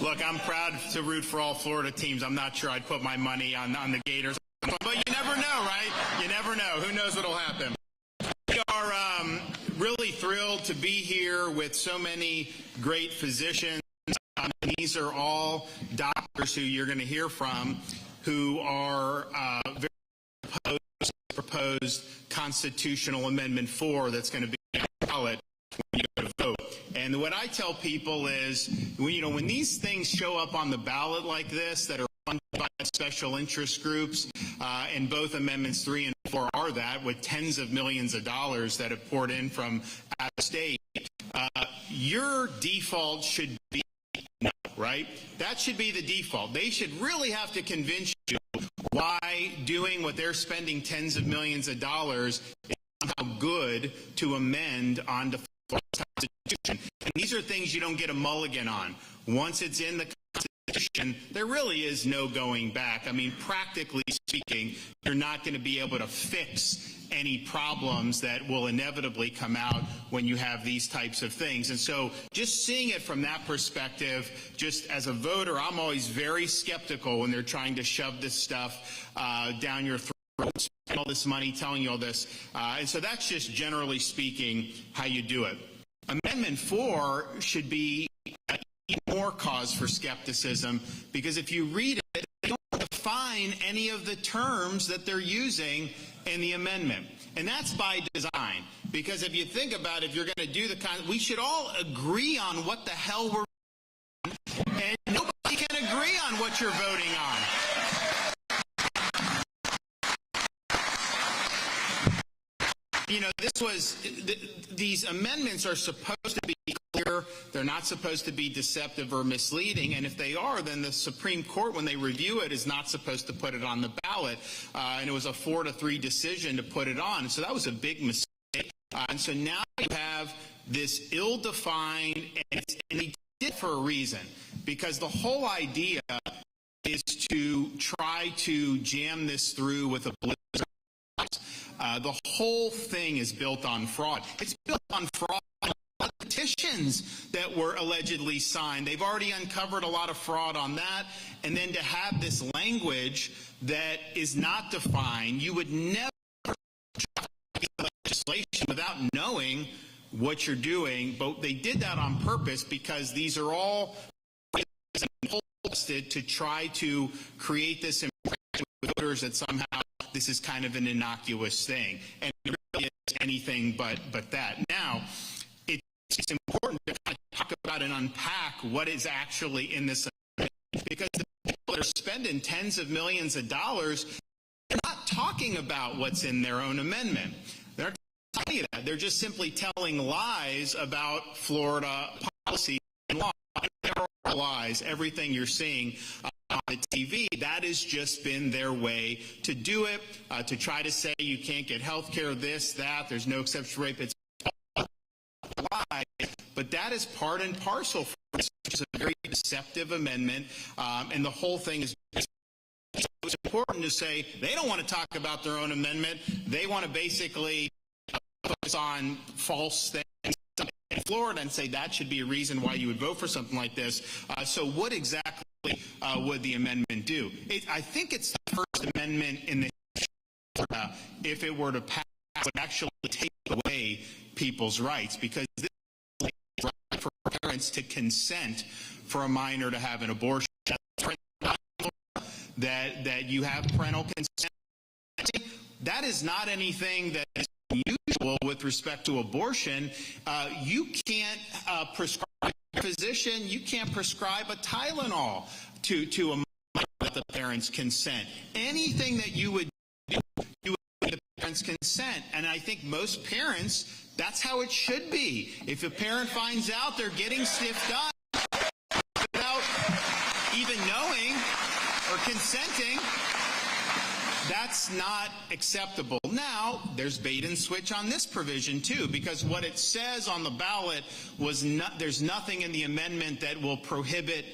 Look, I'm proud to root for all Florida teams. I'm not sure I'd put my money on the Gators. But you never know, right? You never know. Who knows what will happen? We are really thrilled to be here with so many great physicians. These are all doctors who you're going to hear from who are very opposed to the proposed Constitutional Amendment 4 that's going to be on the ballot when you go to vote. And what I tell people is, when these things show up on the ballot like this that are funded by special interest groups, and both Amendments 3 and 4 are that, with tens of millions of dollars that have poured in from out of state, your default should be no, right? That should be the default. They should really have to convince you why doing what they're spending tens of millions of dollars is somehow good to amend on the Constitution. And these are things you don't get a mulligan on. Once it's in the Constitution, there really is no going back. I mean, practically speaking, you're not going to be able to fix any problems that will inevitably come out when you have these types of things. And so just seeing it from that perspective, just as a voter, I'm always very skeptical when they're trying to shove this stuff down your throat, spend all this money telling you all this. And so that's just generally speaking how you do it. Amendment 4 should be even more cause for skepticism, because if you read it, they don't define any of the terms that they're using in the amendment. And that's by design, because if you think about it, if you're going to do we should all agree on what the hell we're voting on, and nobody can agree on what you're voting on. These amendments are supposed to be clear. They're not supposed to be deceptive or misleading. And if they are, then the Supreme Court, when they review it, is not supposed to put it on the ballot. And it was a 4-3 decision to put it on. So that was a big mistake. And so now you have this ill-defined, and they did it for a reason, because the whole idea is to try to jam this through with a political. The whole thing is built on fraud. It's built on fraud on petitions that were allegedly signed. They've already uncovered a lot of fraud on that. And then to have this language that is not defined, you would never draft legislation without knowing what you're doing. But they did that on purpose, because these are all to try to create this impression with voters that somehow this is kind of an innocuous thing, and it really is anything but that. Now, it's important to kind of talk about and unpack what is actually in this amendment, because the people that are spending tens of millions of dollars, they're not talking about what's in their own amendment. They're not telling you that. They're just simply telling lies about Florida policy and law. They're all lies. Everything you're seeing on the TV, that has just been their way to do it, to try to say you can't get health care, this, that, there's no exception rape. It's all a lie, but that is part and parcel for this, which is a very deceptive amendment, and the whole thing is. It's important to say they don't want to talk about their own amendment. They want to basically focus on false things in Florida and say that should be a reason why you would vote for something like this. So what exactly would the amendment do? I think it's the first amendment in the Florida, if it were to pass, would actually take away people's rights, because this is a right for parents to consent for a minor to have an abortion. That you have parental consent. That is not anything that is unusual with respect to abortion. You can't prescribe a physician, you can't prescribe a Tylenol to a minor without the parents' consent. Anything that you would do, you would get the parents' consent. And I think most parents, that's how it should be. If a parent finds out they're getting sniffed up without even knowing or consenting, that's not acceptable. Now, there's bait and switch on this provision too, because what it says on the ballot was there's nothing in the amendment that will prohibit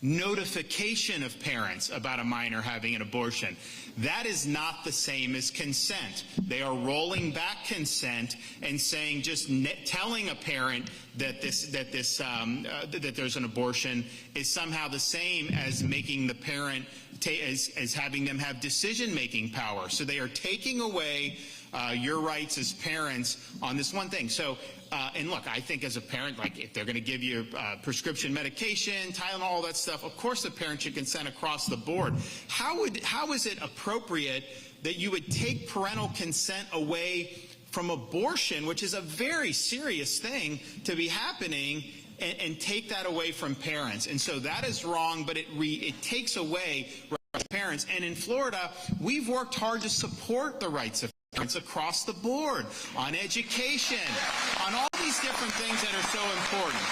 notification of parents about a minor having an abortion. That is not the same as consent. They are rolling back consent and saying just telling a parent that that there's an abortion is somehow the same as making the parent as having them have decision-making power. So they are taking away your rights as parents on this one thing. So, and look, I think as a parent, like if they're going to give you prescription medication, Tylenol, all that stuff, of course the parent should consent across the board. How is it appropriate that you would take parental consent away from abortion, which is a very serious thing to be happening, and take that away from parents? And so that is wrong, but it takes away rights of parents. And in Florida, we've worked hard to support the rights of parents across the board, on education, on all these different things that are so important.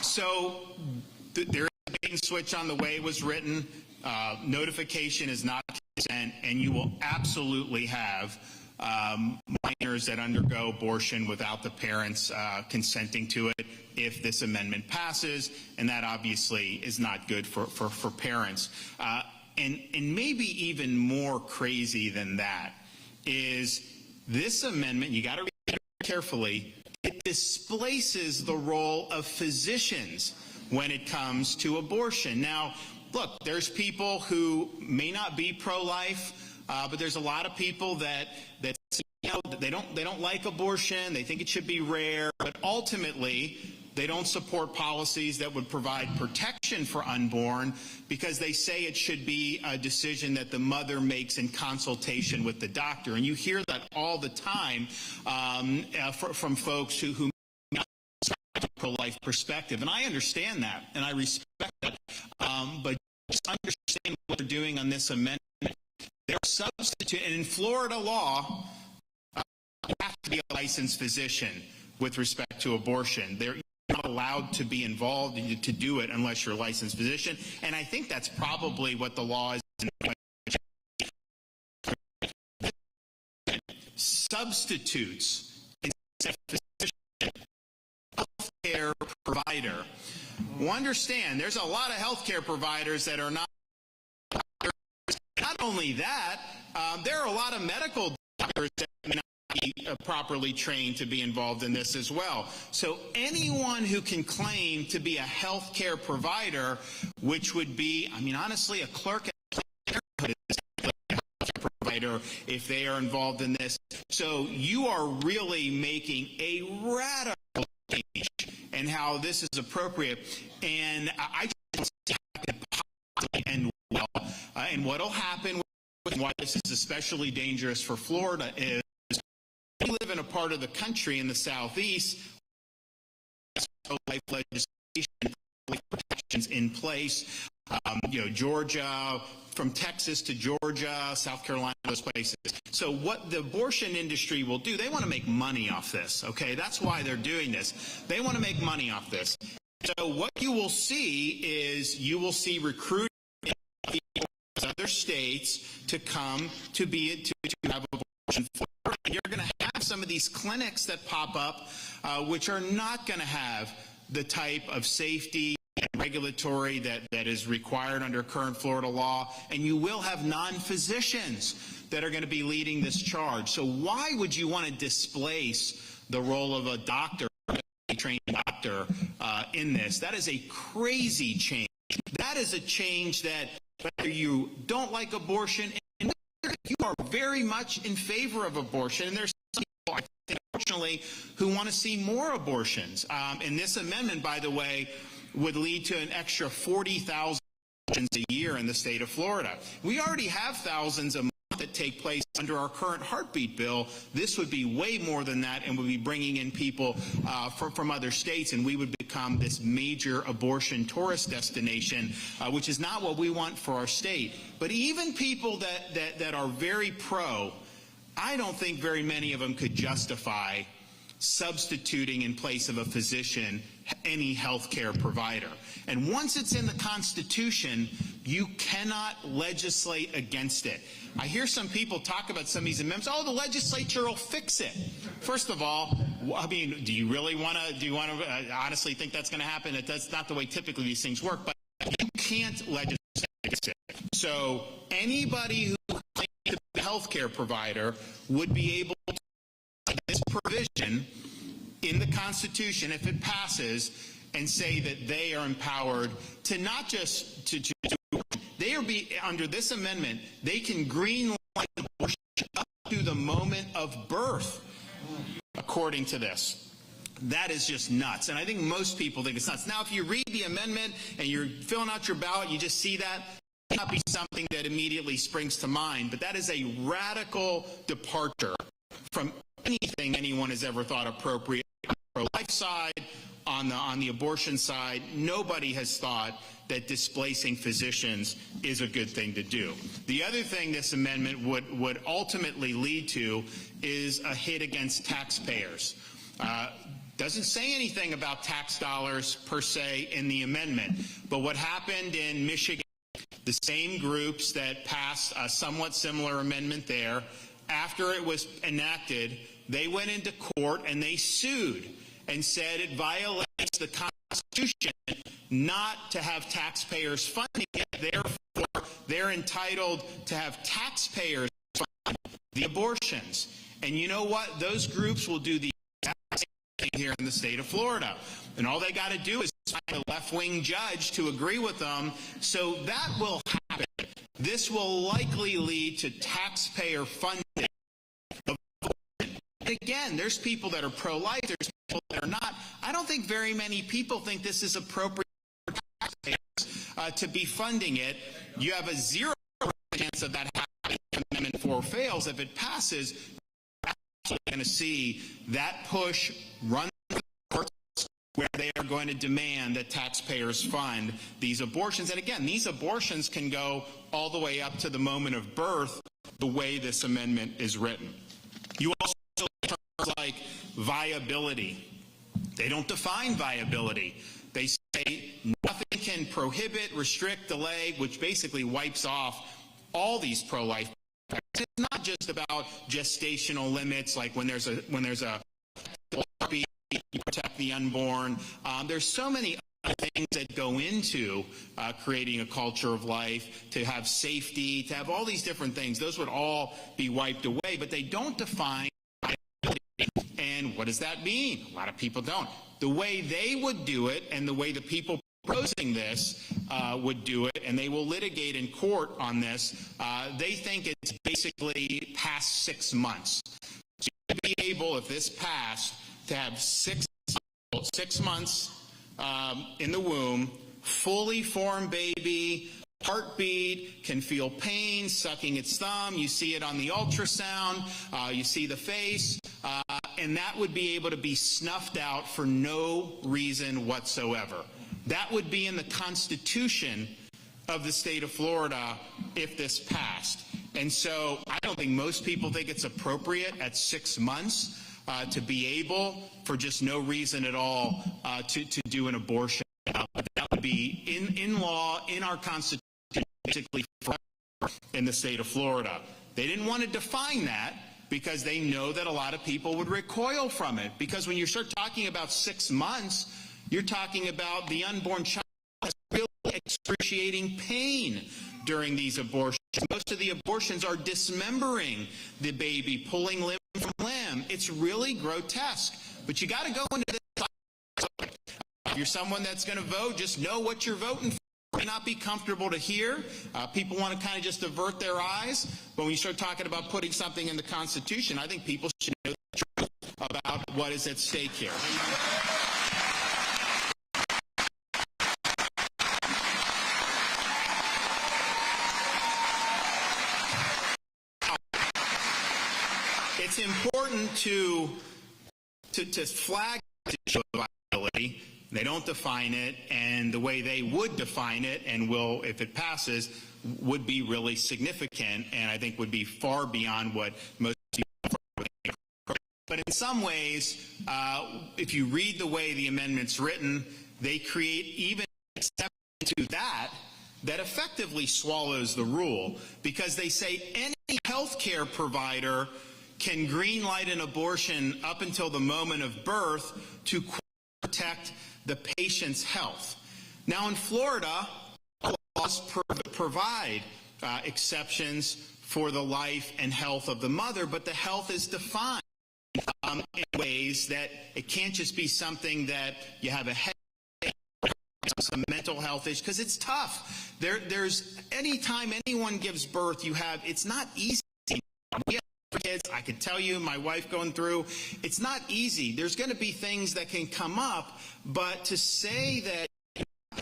So there is a bait and switch on the way it was written. Notification is not consent, and you will absolutely have minors that undergo abortion without the parents consenting to it if this amendment passes, and that obviously is not good for parents. And maybe even more crazy than that is this amendment, you got to read it carefully, it displaces the role of physicians when it comes to abortion. Now, look, there's people who may not be pro-life, but there's a lot of people that you know, they don't like abortion, they think it should be rare, but ultimately they don't support policies that would provide protection for unborn because they say it should be a decision that the mother makes in consultation with the doctor. And you hear that all the time from folks who have a pro-life perspective. And I understand that, and I respect that. But just understand what they're doing on this amendment. They're substitute, and in Florida law, you have to be a licensed physician with respect to abortion. They're not allowed to be involved to do it unless you're a licensed physician, and I think that's probably what the law is. Substitutes instead of physician, healthcare provider. Well, understand, there's a lot of healthcare providers that are not. Not only that, there are a lot of medical doctors that may not be properly trained to be involved in this as well. So anyone who can claim to be a healthcare provider, which would be, I mean, honestly, a clerk at Planned Parenthood is a healthcare provider if they are involved in this. So you are really making a radical change in how this is appropriate. And I just and well, and what will happen, and why this is especially dangerous for Florida, is we live in a part of the country in the southeast, life legislation, life protections in place. You know, Georgia, from Texas to Georgia, South Carolina, those places. So what the abortion industry will do, they want to make money off this. Okay, that's why they're doing this. They want to make money off this. So what you will see is you will see recruiting other states to come to have abortion. You're going to have some of these clinics that pop up which are not going to have the type of safety and regulatory that is required under current Florida law, and you will have non-physicians that are going to be leading this charge. So why would you want to displace the role of a doctor, a trained doctor, in this? That is a crazy change. That is a change that whether you don't like abortion, and you are very much in favor of abortion, and there's some people, I think, unfortunately, who want to see more abortions. And this amendment, by the way, would lead to an extra 40,000 abortions a year in the state of Florida. We already have thousands a month that take place under our current heartbeat bill. This would be way more than that, and would be bringing in people from other states, and we would become this major abortion tourist destination, which is not what we want for our state. But even people that are very pro, I don't think very many of them could justify substituting in place of a physician any health care provider. And once it's in the Constitution, You cannot legislate against it. I hear some people talk about some of these amendments. Oh, the legislature will fix it. First of all, I mean, do you really want to? Honestly think that's going to happen? That's not the way typically these things work. But you can't legislate against it. So anybody who claims to be a health care provider would be able to this provision in the Constitution, if it passes, and say that they are empowered to not just to they are under this amendment, they can green light abortion up to the moment of birth, according to this. That is just nuts, and I think most people think it's nuts. Now, if you read the amendment and you're filling out your ballot, you just see that, it may not be something that immediately springs to mind, but that is a radical departure from anything anyone has ever thought appropriate. On the pro-life side, on the abortion side, nobody has thought that displacing physicians is a good thing to do. The other thing this amendment would ultimately lead to is a hit against taxpayers. Doesn't say anything about tax dollars per se in the amendment, but what happened in Michigan, the same groups that passed a somewhat similar amendment there, after it was enacted, they went into court and they sued and said it violates the Constitution not to have taxpayers funding it. Therefore, they're entitled to have taxpayers fund the abortions. And you know what? Those groups will do the exact same thing here in the state of Florida. And all they got to do is find a left-wing judge to agree with them. So that will happen. This will likely lead to taxpayer funding. Again, there's people that are pro-life, there's people that are not. I don't think very many people think this is appropriate for taxpayers to be funding it. You have a 0% chance of that happening if Amendment 4 fails. If it passes, you're actually going to see that push run the courts where they are going to demand that taxpayers fund these abortions. And again, these abortions can go all the way up to the moment of birth the way this amendment is written. You also like viability. They don't define viability. They say nothing can prohibit, restrict, delay, which basically wipes off all these pro-life practices. It's not just about gestational limits, like when there's a heartbeat, you protect the unborn. There's so many other things that go into creating a culture of life, to have safety, to have all these different things. Those would all be wiped away, but they don't define. And what does that mean? A lot of people don't. The way they would do it, and the way the people proposing this would do it, and they will litigate in court on this, they think it's basically past 6 months. So you'd be able, if this passed, to have 6 months in the womb, fully formed baby, heartbeat, can feel pain, sucking its thumb. You see it on the ultrasound. You see the face. And that would be able to be snuffed out for no reason whatsoever. That would be in the Constitution of the state of Florida if this passed. And so I don't think most people think it's appropriate at 6 months to be able, for just no reason at all, to do an abortion. That would be in law, in our Constitution, basically forever in the state of Florida. They didn't want to define that because they know that a lot of people would recoil from it. Because when you start talking about 6 months, you're talking about the unborn child has really excruciating pain during these abortions. Most of the abortions are dismembering the baby, pulling limb from limb. It's really grotesque. But you got to go into this. If you're someone that's going to vote, just know what you're voting for. It may not be comfortable to hear. People want to kind of just avert their eyes. But when you start talking about putting something in the Constitution, I think people should know the truth about what is at stake here. It's important to flag the issue of viability. They don't define it, and the way they would define it, and will, if it passes, would be really significant, and I think would be far beyond what most people think. But in some ways, if you read the way the amendment's written, they create even exception to that that effectively swallows the rule, because they say any healthcare provider can greenlight an abortion up until the moment of birth to protect the patient's health. Now in Florida, laws provide exceptions for the life and health of the mother, but the health is defined in ways that it can't just be something that you have a headache, some mental health issue, because it's tough. There's anytime anyone gives birth, it's not easy. We have kids, I can tell you, my wife going through, it's not easy. There's going to be things that can come up, but to say that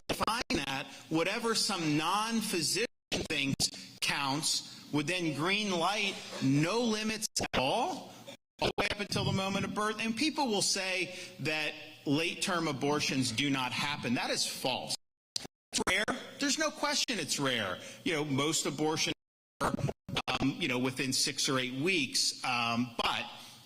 define that whatever some non-physician things counts would then green light no limits at all the way up until the moment of birth. And people will say that late-term abortions do not happen. That is false. It's rare. There's no question it's rare. Most abortions are, within 6 or 8 weeks, but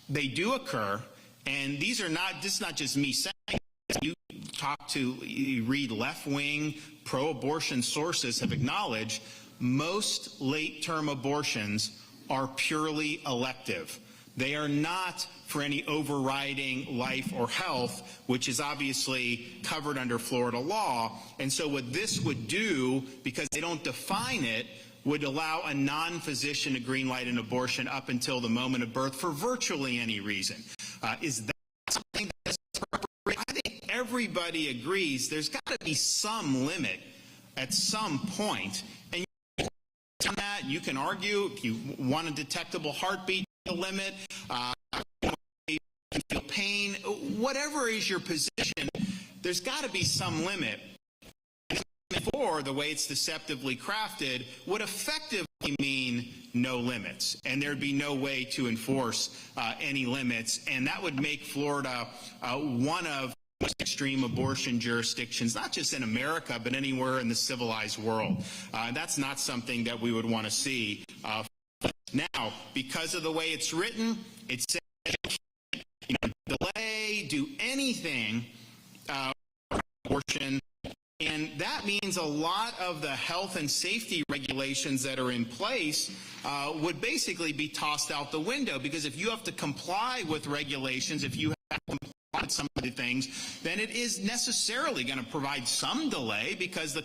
they do occur. And this is not just me saying it. You read left-wing pro-abortion sources have acknowledged most late-term abortions are purely elective. They are not for any overriding life or health, which is obviously covered under Florida law. And so what this would do, because they don't define it, would allow a non-physician to greenlight an abortion up until the moment of birth for virtually any reason. Is that something that's appropriate? I think everybody agrees there's got to be some limit at some point. And you can argue if you want a detectable heartbeat limit, feel pain, whatever is your position, there's got to be some limit. For the way it's deceptively crafted would effectively mean no limits, and there'd be no way to enforce any limits, and that would make Florida one of the most extreme abortion jurisdictions, not just in America, but anywhere in the civilized world. That's not something that we would want to see. Now, because of the way it's written, it says you can't delay, do anything abortion. And that means a lot of the health and safety regulations that are in place would basically be tossed out the window, because if you have to comply with regulations, if you have to comply with some of the things, then it is necessarily going to provide some delay because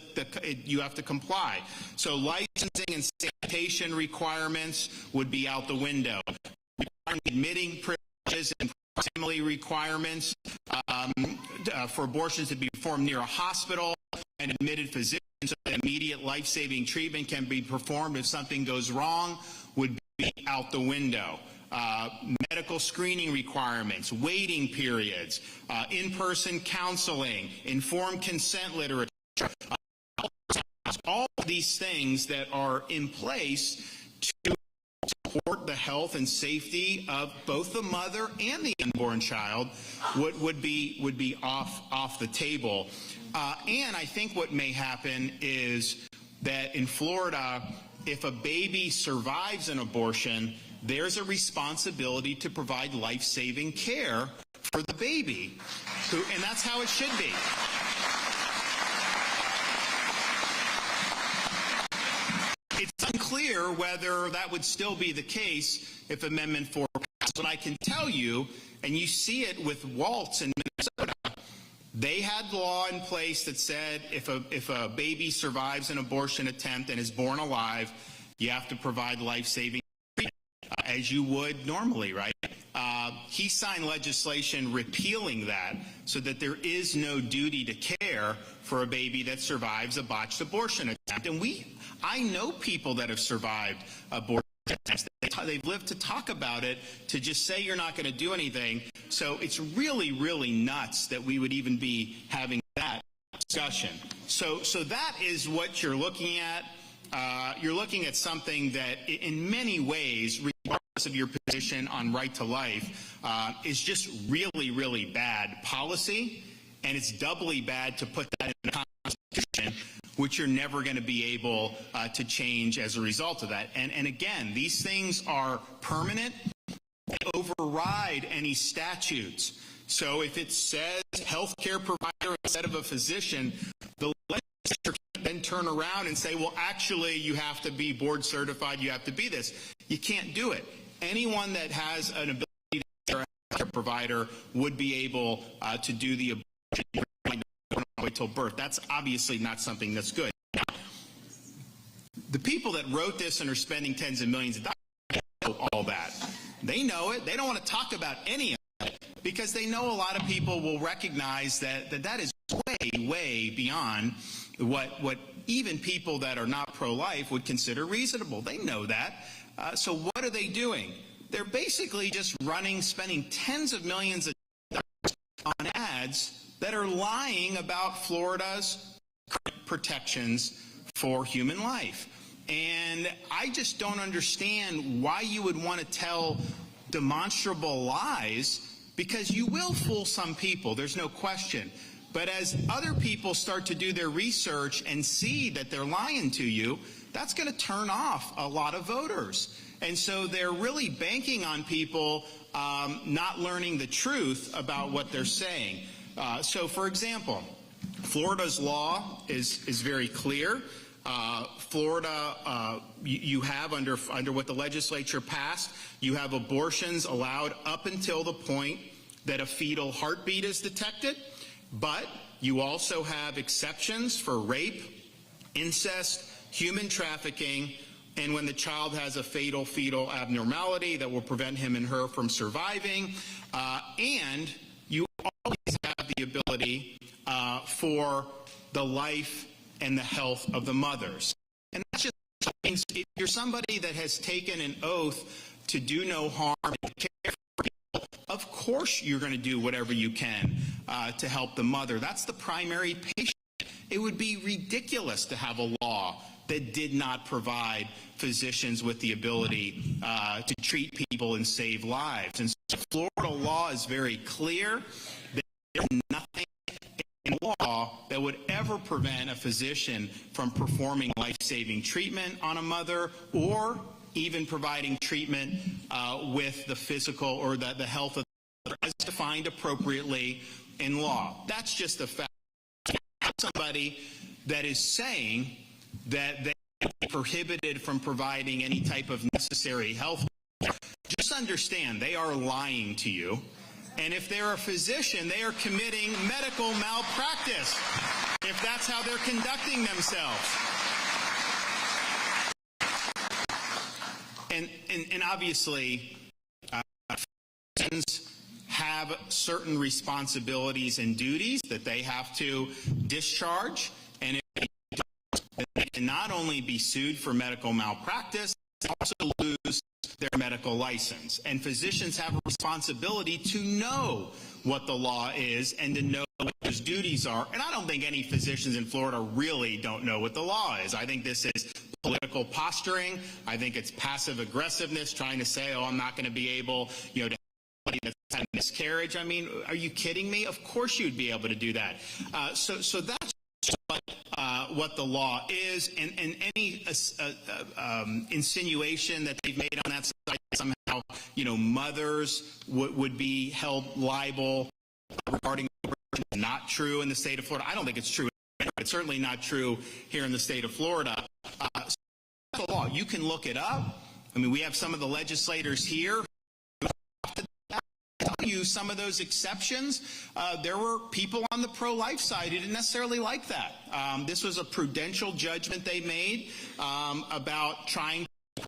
you have to comply. So licensing and sanitation requirements would be out the window. Admitting privileges and proximity requirements for abortions to be performed near a hospital and admitted physicians so that immediate life-saving treatment can be performed if something goes wrong would be out the window. Medical screening requirements, waiting periods, in-person counseling, informed consent literature, all of these things that are in place to support the health and safety of both the mother and the unborn child would be off the table. And I think what may happen is that in Florida, if a baby survives an abortion, there's a responsibility to provide life-saving care for the baby, and that's how it should be. It's unclear whether that would still be the case if Amendment 4 passed, but I can tell you, and you see it with Waltz in Minnesota, they had law in place that said if a baby survives an abortion attempt and is born alive, you have to provide life-saving treatment, as you would normally, right? He signed legislation repealing that so that there is no duty to care for a baby that survives a botched abortion attempt. And I know people that have survived abortion attempts. They've lived to talk about it, to just say you're not going to do anything. So it's really, really nuts that we would even be having that discussion. So that is what you're looking at. You're looking at something that in many ways, regardless of your position on right to life, is just really, really bad policy, and it's doubly bad to put that in the Constitution, which you're never going to be able to change as a result of that. And again, these things are permanent and override any statutes. So if it says healthcare provider instead of a physician, the legislature can't then turn around and say, well, actually, you have to be board certified, you have to be this. You can't do it. Anyone that has an ability to be a healthcare provider would be able to do the abortion until birth. That's obviously not something that's good. The people that wrote this and are spending tens of millions of dollars know all that. They know it. They don't want to talk about any of it because they know a lot of people will recognize that that is way, way beyond what even people that are not pro-life would consider reasonable. They know that. So what are they doing? They're basically just spending tens of millions of dollars on ads that are lying about Florida's protections for human life. And I just don't understand why you would want to tell demonstrable lies, because you will fool some people, there's no question. But as other people start to do their research and see that they're lying to you, that's going to turn off a lot of voters. And so they're really banking on people not learning the truth about what they're saying. So, for example, Florida's law is very clear. Florida, you have under what the legislature passed, you have abortions allowed up until the point that a fetal heartbeat is detected, but you also have exceptions for rape, incest, human trafficking, and when the child has a fatal fetal abnormality that will prevent him and her from surviving, and you always have the ability for the life and the health of the mothers. And that just means if you're somebody that has taken an oath to do no harm and care for people, of course you're going to do whatever you can to help the mother. That's the primary patient. It would be ridiculous to have a law that did not provide physicians with the ability to treat people and save lives. And so Florida law is very clear. There's nothing in law that would ever prevent a physician from performing life-saving treatment on a mother or even providing treatment with the physical or the health of the mother as defined appropriately in law. That's just a fact. Somebody that is saying that they are prohibited from providing any type of necessary health care, just understand they are lying to you. And if they're a physician, they are committing medical malpractice if that's how they're conducting themselves. And obviously, physicians have certain responsibilities and duties that they have to discharge. And if they can not only be sued for medical malpractice, they also lose their medical license. And physicians have a responsibility to know what the law is and to know what those duties are. And I don't think any physicians in Florida really don't know what the law is. I think this is political posturing. I think it's passive aggressiveness, trying to say, oh, I'm not going to be able, to help somebody that's had a miscarriage. I mean, are you kidding me? Of course you'd be able to do that. So that's what the law is, and any insinuation that they've made on that side somehow, mothers would be held liable regarding abortion, not true in the state of Florida. I don't think it's true. It's certainly not true here in the state of Florida. So the law, you can look it up. I mean, we have some of the legislators here tell you some of those exceptions. There were people on the pro-life side who didn't necessarily like that. This was a prudential judgment they made about trying to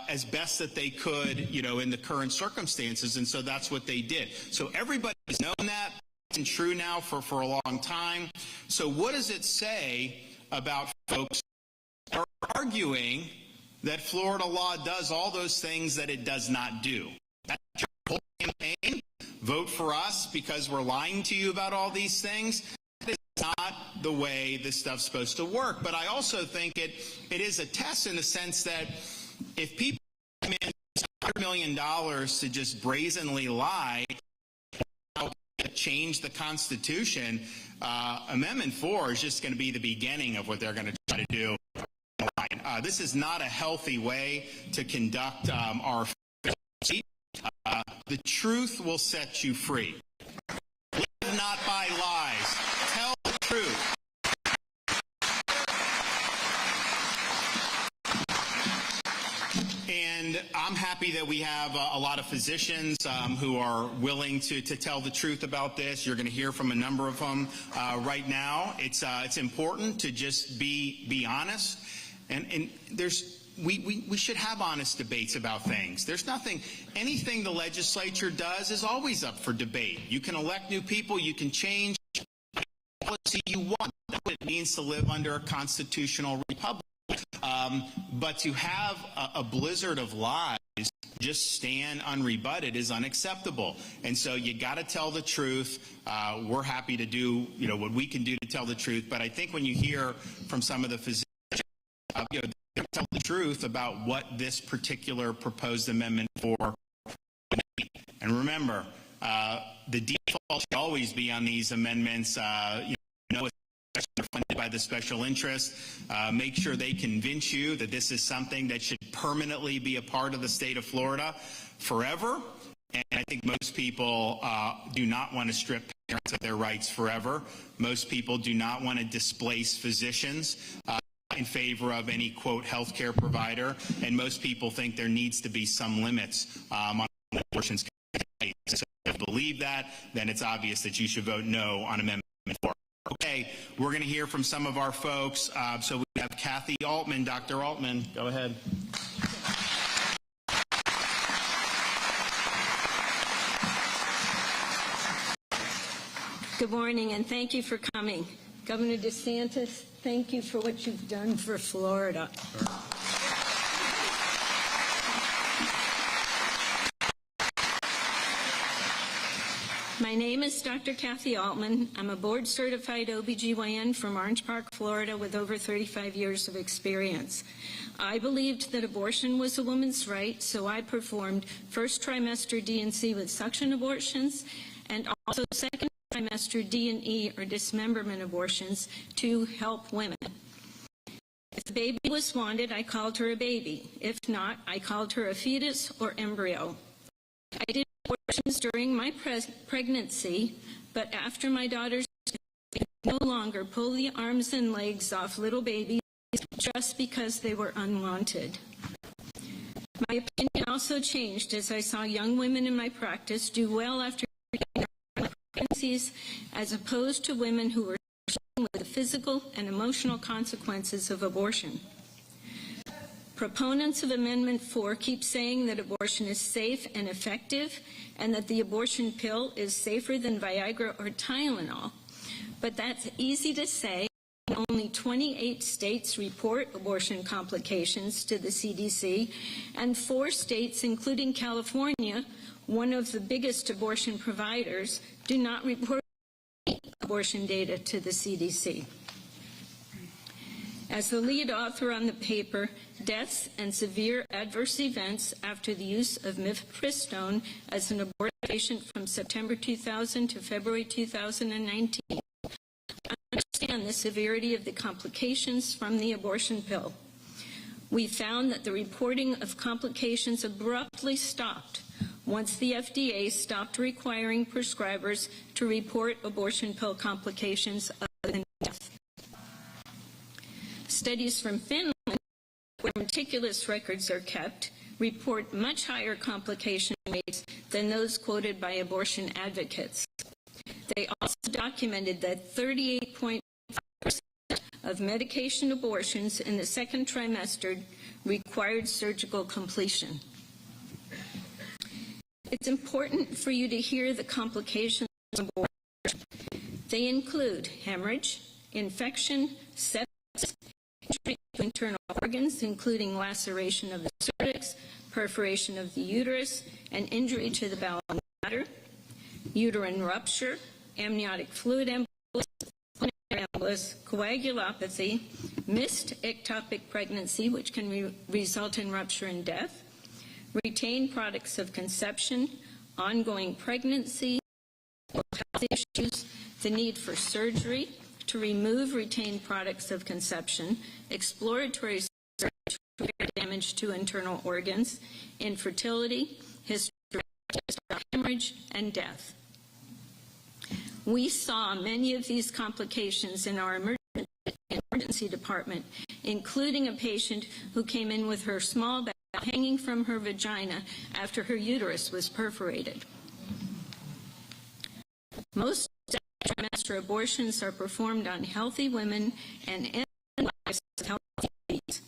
as best that they could, in the current circumstances, and so that's what they did. So everybody's known that. It's been true now for a long time. So what does it say about folks who are arguing that Florida law does all those things that it does not do? That's your whole campaign. Vote for us because we're lying to you about all these things. That is not the way this stuff's supposed to work. But I also think it is a test in the sense that if people come in $100 million to just brazenly lie about change the Constitution, Amendment 4 is just going to be the beginning of what they're going to try to do. This is not a healthy way to conduct our the truth will set you free. Live not by lies. Tell the truth. happy that we have a lot of physicians who are willing to tell the truth about this. You're going to hear from a number of them right now. It's important to just be honest, and we should have honest debates about things. There's anything the legislature does is always up for debate. You can elect new people, you can change the policy you want. That's what it means to live under a constitutional republic. But to have a blizzard of lies just stand unrebutted is unacceptable. And so you got to tell the truth. We're happy to do what we can do to tell the truth. But I think when you hear from some of the physicians, they tell the truth about what this particular proposed amendment for. And remember, the default should always be on these amendments. Are funded by the special interest. Make sure they convince you that this is something that should permanently be a part of the state of Florida forever. And I think most people do not want to strip parents of their rights forever. Most people do not want to displace physicians in favor of any, quote, healthcare provider. And most people think there needs to be some limits on abortions. So if you believe that, then it's obvious that you should vote no on Amendment 4. Okay, we're going to hear from some of our folks. So we have Kathy Altman. Dr. Altman, go ahead. Good morning, and thank you for coming. Governor DeSantis, thank you for what you've done for Florida. Sure. My name is Dr. Kathy Altman. I'm a board-certified OBGYN from Orange Park, Florida, with over 35 years of experience. I believed that abortion was a woman's right, so I performed first trimester D&C with suction abortions and also second trimester D&E, or dismemberment abortions, to help women. If the baby was wanted, I called her a baby. If not, I called her a fetus or embryo. I did abortions during my pregnancy, but after my daughter's death, I could no longer pull the arms and legs off little babies just because they were unwanted. My opinion also changed as I saw young women in my practice do well after pregnancies, as opposed to women who were struggling with the physical and emotional consequences of abortion. Proponents of Amendment 4 keep saying that abortion is safe and effective and that the abortion pill is safer than Viagra or Tylenol. But that's easy to say. Only 28 states report abortion complications to the CDC, and 4 states, including California, one of the biggest abortion providers, do not report abortion data to the CDC. As the lead author on the paper, Deaths and Severe Adverse Events After the Use of Mifepristone as an Abortion Patient from September 2000 to February 2019, I understand the severity of the complications from the abortion pill. We found that the reporting of complications abruptly stopped once the FDA stopped requiring prescribers to report abortion pill complications other than death. Studies from Finland, where meticulous records are kept, report much higher complication rates than those quoted by abortion advocates. They also documented that 38.5% of medication abortions in the second trimester required surgical completion. It's important for you to hear the complications of abortion. They include hemorrhage, infection, sepsis, injury to internal organs, including laceration of the cervix, perforation of the uterus, and injury to the bowel and bladder, uterine rupture, amniotic fluid embolus, pulmonary embolus, coagulopathy, missed ectopic pregnancy, which can result in rupture and death, retained products of conception, ongoing pregnancy, health issues, the need for surgery to remove retained products of conception, exploratory surgery to repair damage to internal organs, infertility, history of hemorrhage, and death. We saw many of these complications in our emergency department, including a patient who came in with her small bowel hanging from her vagina after her uterus was perforated. Most trimester abortions are performed on healthy women and end the lives of healthy babies.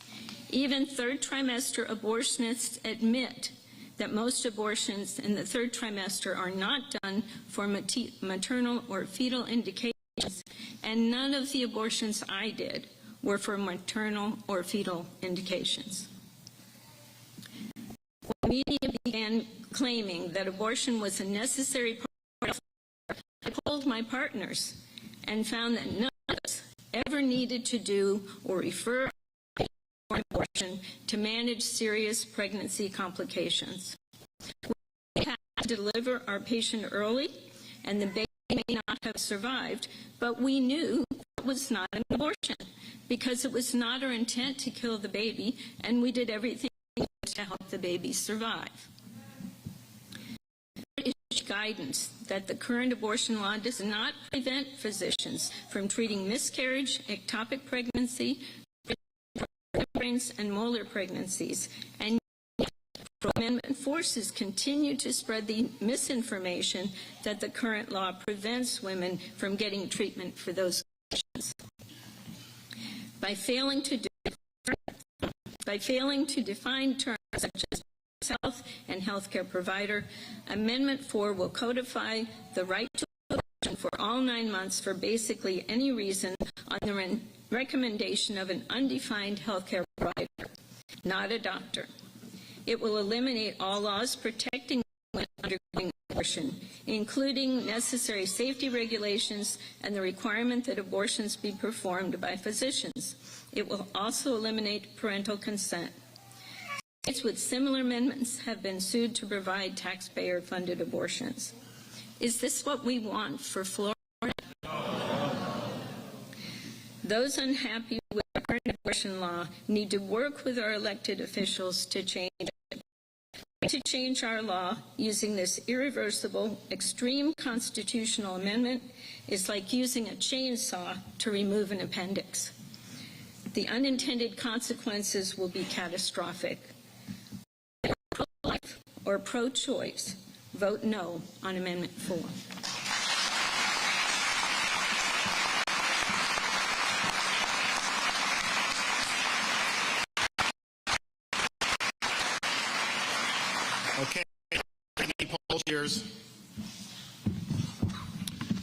Even third trimester abortionists admit that most abortions in the third trimester are not done for maternal or fetal indications, and none of the abortions I did were for maternal or fetal indications. When media began claiming that abortion was a necessary part of life, I polled my partners and found that none of us ever needed to do or refer for abortion to manage serious pregnancy complications. We had to deliver our patient early, and the baby may not have survived, but we knew it was not an abortion because it was not our intent to kill the baby, and we did everything to help the baby survive. There is guidance that the current abortion law does not prevent physicians from treating miscarriage, ectopic pregnancy, and molar pregnancies, and yet pro-amendment forces continue to spread the misinformation that the current law prevents women from getting treatment for those conditions. By failing to define terms such as health and healthcare provider, Amendment 4 will codify the right to abortion for all 9 months for basically any reason on the recommendation of an undefined healthcare provider, not a doctor. It will eliminate all laws protecting women undergoing abortion, including necessary safety regulations and the requirement that abortions be performed by physicians. It will also eliminate parental consent. States with similar amendments have been sued to provide taxpayer-funded abortions. Is this what we want for Florida? Those unhappy with the current abortion law need to work with our elected officials to change it. To change our law using this irreversible, extreme constitutional amendment is like using a chainsaw to remove an appendix. The unintended consequences will be catastrophic. Pro-life or pro-choice, vote no on Amendment 4. Okay, any poll cheers?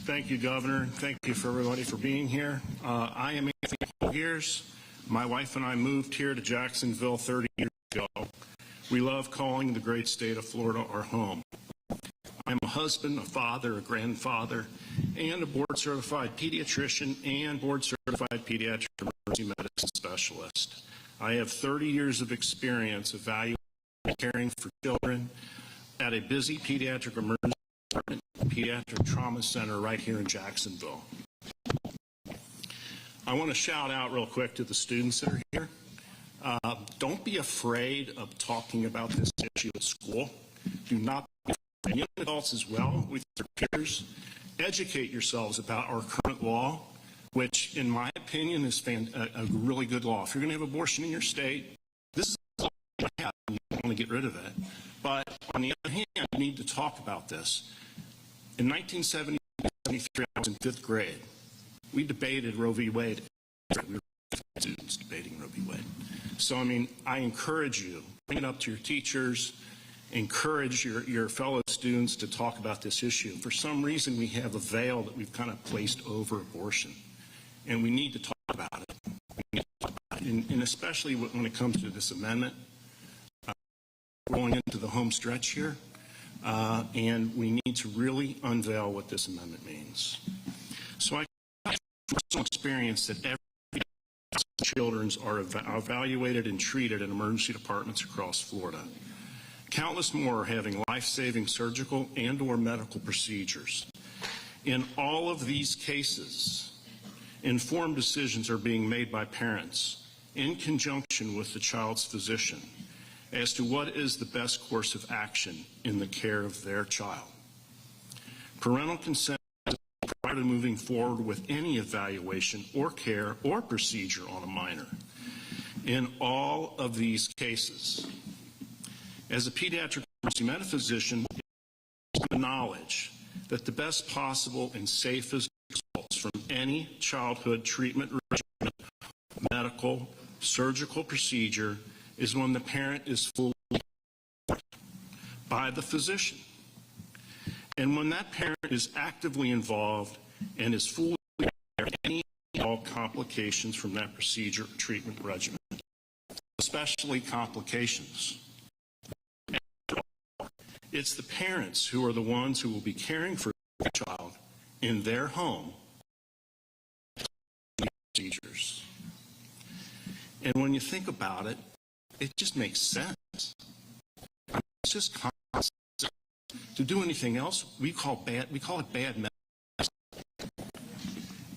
Thank you, Governor. Thank you for everybody for being here. I am Anthony Polgears. My wife and I moved here to Jacksonville 30 years ago. We love calling the great state of Florida our home. I'm a husband, a father, a grandfather, and a board-certified pediatrician and board-certified pediatric emergency medicine specialist. I have 30 years of experience evaluating and caring for children at a busy pediatric emergency department, pediatric trauma center right here in Jacksonville. I want to shout out real quick to the students that are here. Don't be afraid of talking about this issue at school. Do not be afraid. Young adults as well, with your peers, educate yourselves about our current law, which in my opinion is a really good law. If you're going to have abortion in your state, this is the law you have, and you don't want to get rid of it. But on the other hand, you need to talk about this. In 1973, I was in 5th grade. We debated Roe v. Wade. We were students debating Roe v. Wade. So, I mean, I encourage you, bring it up to your teachers, encourage your fellow students to talk about this issue. For some reason, we have a veil that we've kind of placed over abortion, and we need to talk about it. We need to talk about it. And especially when it comes to this amendment, we're going into the home stretch here, and we need to really unveil what this amendment means. So I have personal experience that every children are evaluated and treated in emergency departments across Florida. Countless more are having life-saving surgical and or medical procedures. In all of these cases, informed decisions are being made by parents in conjunction with the child's physician as to what is the best course of action in the care of their child. Parental consent prior to moving forward with any evaluation or care or procedure on a minor. In all of these cases, As a pediatric emergency medicine physician, it's the knowledge that the best possible and safest results from any childhood treatment regimen, medical, surgical procedure is when the parent is fully informed by the physician. And when that parent is actively involved and is fully aware of any and all complications from that procedure or treatment regimen, especially complications. It's the parents who are the ones who will be caring for the child in their home procedures. And when you think about it, it just makes sense. It's just common sense. To do anything else, we call it bad medicine.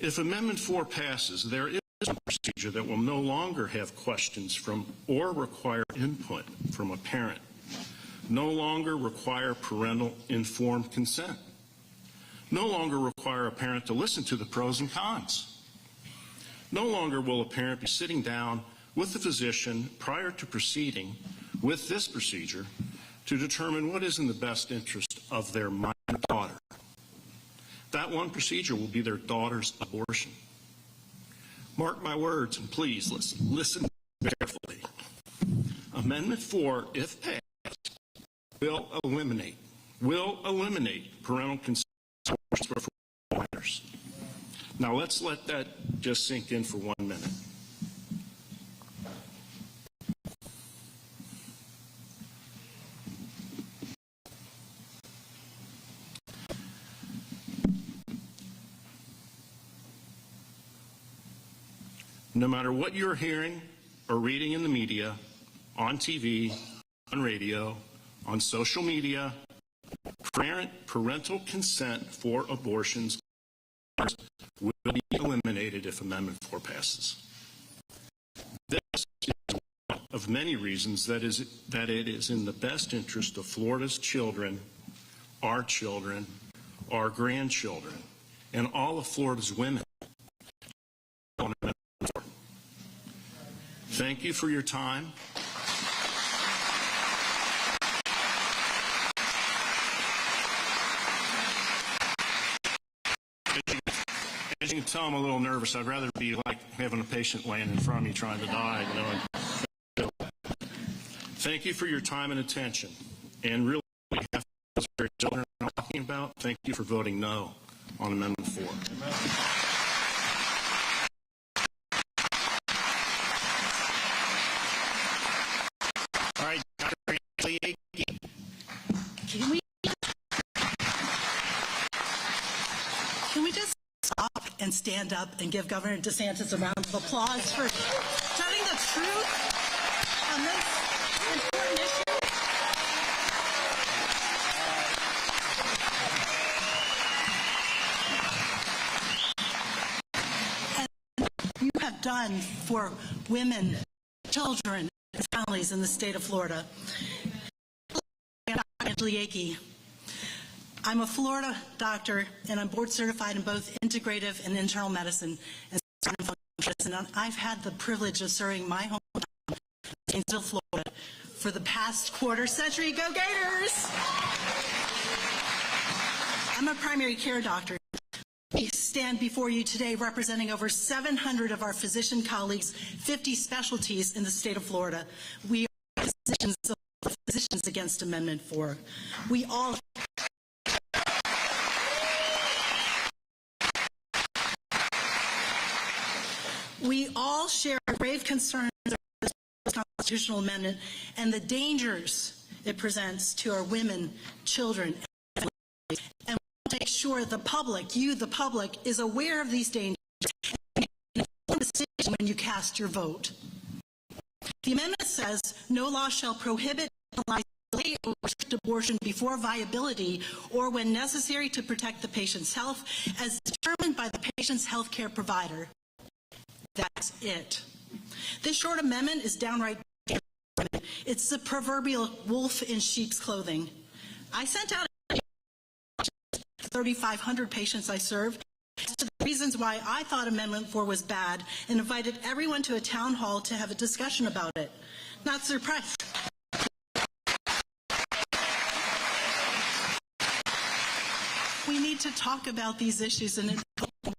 If Amendment 4 passes, there is a procedure that will no longer have questions from or require input from a parent, no longer require parental informed consent, no longer require a parent to listen to the pros and cons. No longer will a parent be sitting down with the physician prior to proceeding with this procedure to determine what is in the best interest of their minor daughter. That one procedure will be their daughter's abortion. Mark my words, and please listen carefully. Amendment 4, if passed, will eliminate parental consent for minors. Now let's let that just sink in for 1 minute. No matter what you're hearing or reading in the media, on TV, on radio, on social media, parental consent for abortions will be eliminated if Amendment 4 passes. This is one of many reasons that it is in the best interest of Florida's children, our grandchildren, and all of Florida's women. Thank you for your time. As you can tell, I'm a little nervous. I'd rather be like having a patient laying in front of me trying to die, you know. Thank you for your time and attention. And really, on behalf of those children I'm talking about, thank you for voting no on Amendment 4. Amen. All right, Dr. Can we just stop and stand up and give Governor DeSantis a round of applause for telling the truth on this important issue? And you have done for women, children, and families in the state of Florida. I'm a Florida doctor, and I'm board certified in both integrative and internal medicine and functional medicine. And I've had the privilege of serving my hometown, Jacksonville, Florida, for the past quarter century. Go Gators! I'm a primary care doctor. We stand before you today representing over 700 of our physician colleagues, 50 specialties in the state of Florida. We are physicians against Amendment 4. We all share grave concerns about this constitutional amendment and the dangers it presents to our women, children, and families. And we make sure the public, you, the public, is aware of these dangers and make an informed decision when you cast your vote. The amendment says no law shall prohibit, penalize, delay, or restrict abortion before viability or when necessary to protect the patient's health as determined by the patient's health care provider. That's it. This short amendment is downright dangerous. It's the proverbial wolf in sheep's clothing. I sent out 3,500 patients I served as to the reasons why I thought Amendment 4 was bad and invited everyone to a town hall to have a discussion about it. Not surprised. We need to talk about these issues in a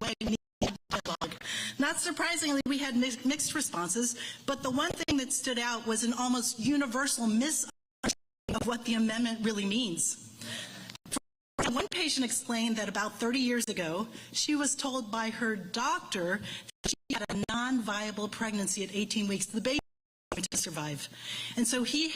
way. We need dialogue. Not surprisingly, we had mixed responses, but the one thing that stood out was an almost universal misunderstanding of what the amendment really means. One patient explained that about 30 years ago, she was told by her doctor that she had a non-viable pregnancy at 18 weeks. The baby was going to survive. And so she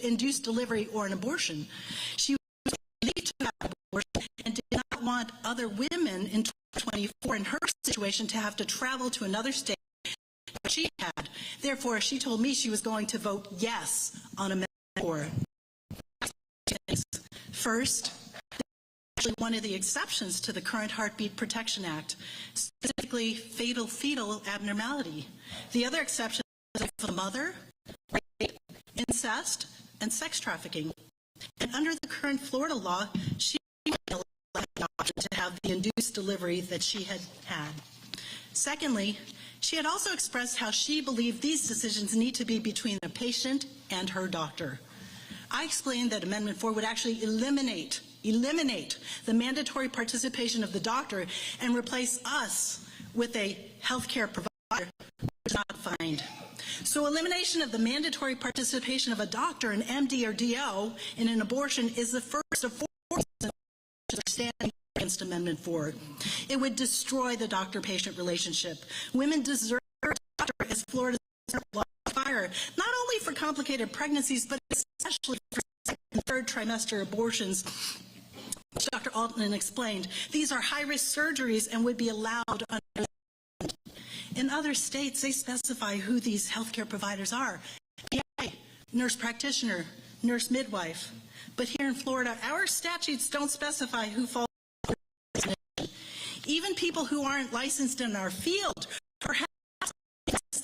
induced delivery or an abortion. She was believed to have an abortion and did not want other women in 2024 in her situation to have to travel to another state that she had. Therefore, she told me she was going to vote yes on Amendment 4. First, actually one of the exceptions to the current Heartbeat Protection Act, specifically fatal fetal abnormality. The other exception is for the mother, rape, incest, and sex trafficking. And under the current Florida law, she had the option to have the induced delivery that she had had. Secondly, she had also expressed how she believed these decisions need to be between the patient and her doctor. I explained that Amendment 4 would actually eliminate the mandatory participation of the doctor and replace us with a healthcare provider who is not defined. So elimination of the mandatory participation of a doctor, an MD or DO, in an abortion is the first of 4 reasons that are standing against Amendment 4. It would destroy the doctor-patient relationship. Women deserve a doctor as Florida's law fire, not only for complicated pregnancies, but especially for second and third trimester abortions, which Dr. Altman explained. These are high-risk surgeries and would be allowed under. In other states, they specify who these healthcare providers are. PA, nurse practitioner, nurse midwife. But here in Florida, our statutes don't specify who falls under this definition. Even people who aren't licensed in our field, perhaps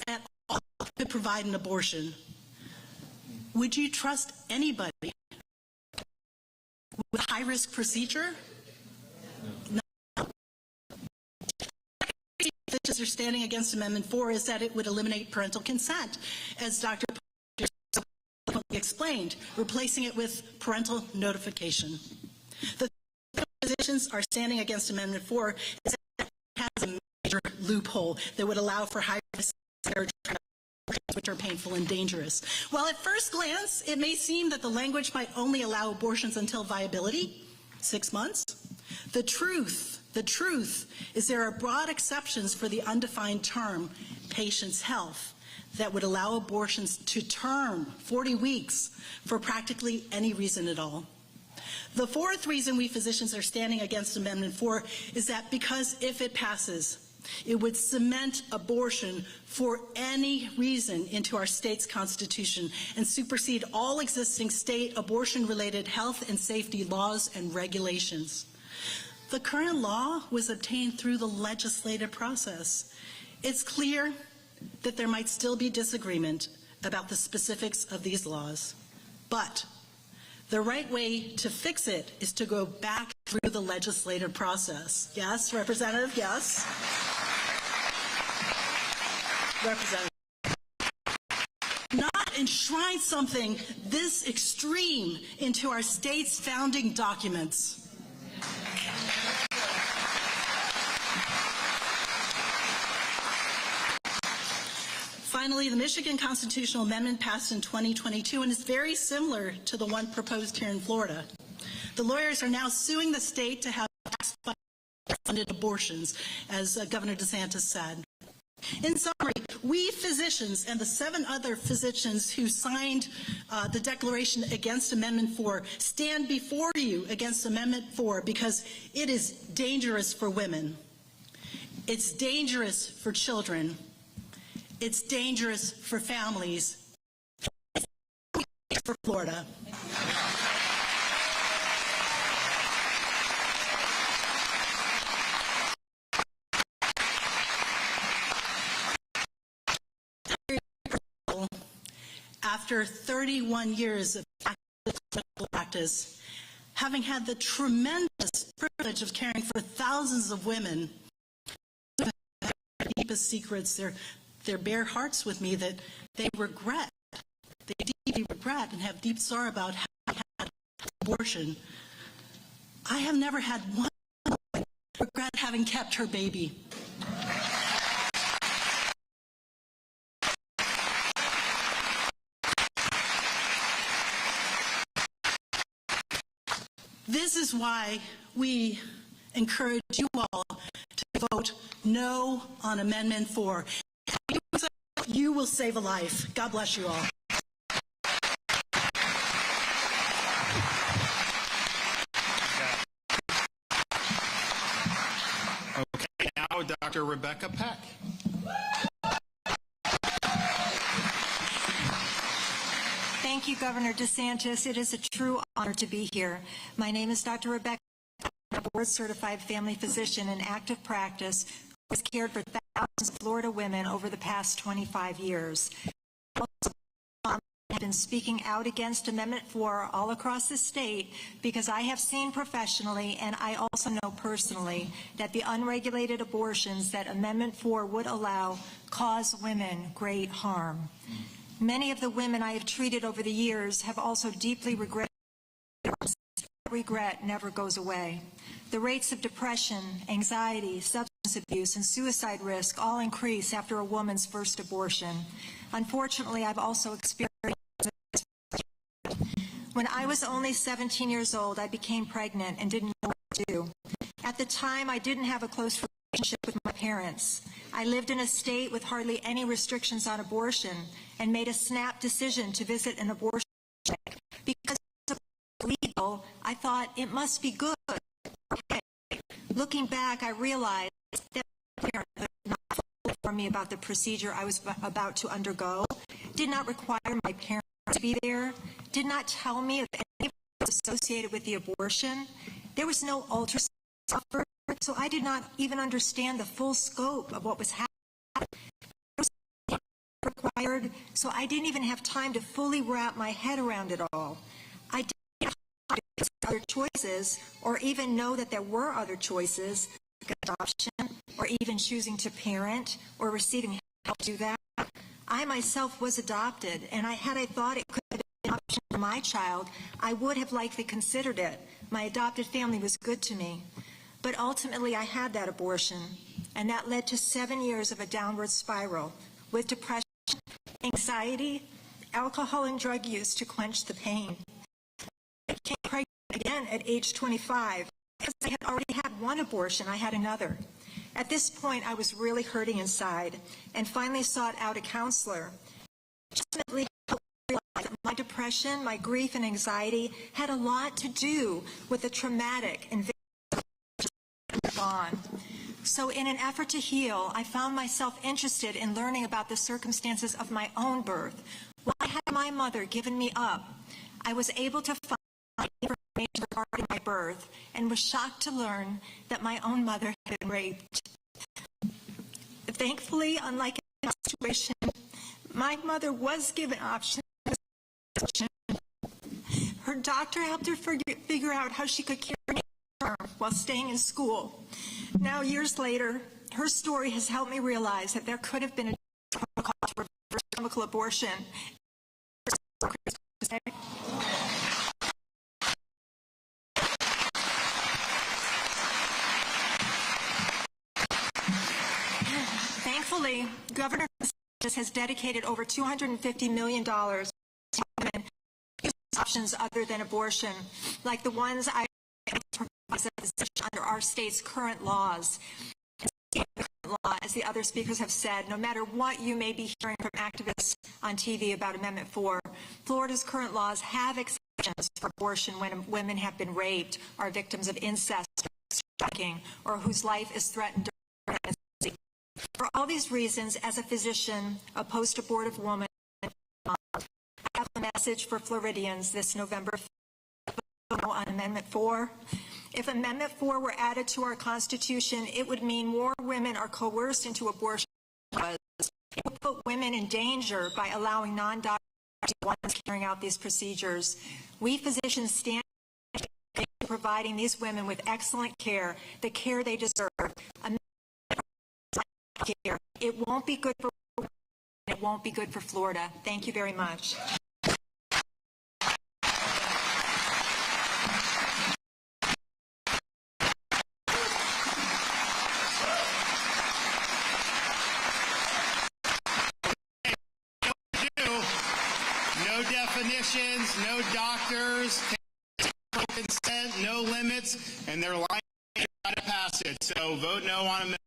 at all, could provide an abortion. Would you trust anybody with a high-risk procedure? No. Are standing against Amendment 4 is that it would eliminate parental consent, as Dr. explained, replacing it with parental notification. The positions are standing against Amendment 4 is that it has a major loophole that would allow for high-risk which are painful and dangerous. While at first glance, it may seem that the language might only allow abortions until viability, 6 months, the truth is there are broad exceptions for the undefined term patient's health that would allow abortions to term 40 weeks for practically any reason at all. The fourth reason we physicians are standing against Amendment 4 is that because if it passes, it would cement abortion for any reason into our state's constitution and supersede all existing state abortion-related health and safety laws and regulations. The current law was obtained through the legislative process. It's clear that there might still be disagreement about the specifics of these laws, but the right way to fix it is to go back through the legislative process. Yes, Representative, yes. Representative. Not enshrine something this extreme into our state's founding documents. Finally, the Michigan constitutional amendment passed in 2022 and is very similar to the one proposed here in Florida. The lawyers are now suing the state to have tax-funded abortions, as Governor DeSantis said. In summary, we physicians and the 7 other physicians who signed the declaration against Amendment 4 stand before you against Amendment 4 because it is dangerous for women. It's dangerous for children. It's dangerous for families. It's dangerous for Florida. After 31 years of medical practice, having had the tremendous privilege of caring for thousands of women, their deepest secrets, their bare hearts with me that they deeply regret and have deep sorrow about how they had abortion, I have never had one woman regret having kept her baby. This is why we encourage you all to vote no on Amendment 4. You will save a life. God bless you all. Okay, now Dr. Rebecca Peck. Thank you, Governor DeSantis. It is a true honor to be here. My name is Dr. Rebecca, a board-certified family physician in active practice who has cared for thousands of Florida women over the past 25 years. I have been speaking out against Amendment 4 all across the state because I have seen professionally, and I also know personally, that the unregulated abortions that Amendment 4 would allow cause women great harm. Many of the women I have treated over the years have also deeply regretted. Regret never goes away. The rates of depression, anxiety, substance abuse, and suicide risk all increase after a woman's first abortion. Unfortunately, I've also experienced this. When I was only 17 years old, I became pregnant and didn't know what to do. At the time, I didn't have a close relationship with my parents. I lived in a state with hardly any restrictions on abortion and made a snap decision to visit an abortion clinic. Because it was legal, I thought it must be good. Okay. Looking back, I realized that my parents did not inform me about the procedure I was about to undergo, did not require my parents to be there, did not tell me of anything associated with the abortion. There was no ultrasound offered, so I did not even understand the full scope of what was happening. Required, so I didn't even have time to fully wrap my head around it all. I didn't have other choices, or even know that there were other choices, like adoption, or even choosing to parent, or receiving help to do that. I myself was adopted, and had I thought it could have been an option for my child, I would have likely considered it. My adopted family was good to me. But ultimately, I had that abortion, and that led to 7 years of a downward spiral, with depression, anxiety, alcohol, and drug use to quench the pain. I became pregnant again at age 25. Because I had already had one abortion, I had another. At this point, I was really hurting inside and finally sought out a counselor. Ultimately, I realized that my depression, my grief, and anxiety had a lot to do with the traumatic and gone. So in an effort to heal, I found myself interested in learning about the circumstances of my own birth. Why had my mother given me up? I was able to find information regarding my birth and was shocked to learn that my own mother had been raped. Thankfully, unlike in my situation, my mother was given options. Her doctor helped her figure out how she could carry her while staying in school. Now, years later, her story has helped me realize that there could have been a protocol to reverse chemical abortion. Thankfully, Governor DeSantis has dedicated over $250 million to women use options other than abortion, like the ones I under our state's current laws. As the other speakers have said, no matter what you may be hearing from activists on TV about Amendment 4, Florida's current laws have exceptions for abortion when women have been raped, are victims of incest, or whose life is threatened during pregnancy. For all these reasons, as a physician, a post-abortive woman, I have a message for Floridians this November 5th on Amendment 4. If Amendment 4 were added to our Constitution, it would mean more women are coerced into abortion. It would put women in danger by allowing non-doctors ones carrying out these procedures. We physicians stand providing these women with excellent care, the care they deserve. It won't be good for women, it won't be good for Florida. Thank you very much. pediatricians, no doctors, consent, no limits, and they're lying to try to pass it. So vote no on amendment.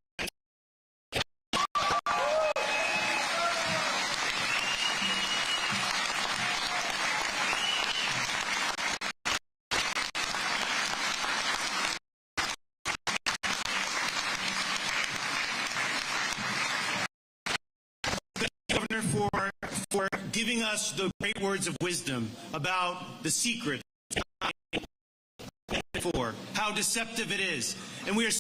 Governor, for giving us the great words of wisdom about the secret, for how deceptive it is. And we are